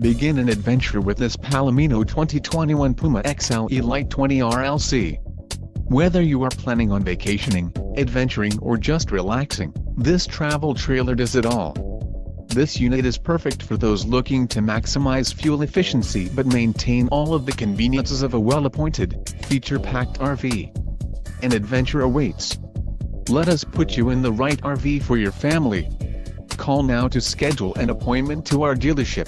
Begin an adventure with this Palomino 2021 Puma XLE Lite 20 RLC. Whether you are planning on vacationing, adventuring or just relaxing, this travel trailer does it all. This unit is perfect for those looking to maximize fuel efficiency but maintain all of the conveniences of a well-appointed, feature-packed RV. An adventure awaits. Let us put you in the right RV for your family. Call now to schedule an appointment to our dealership.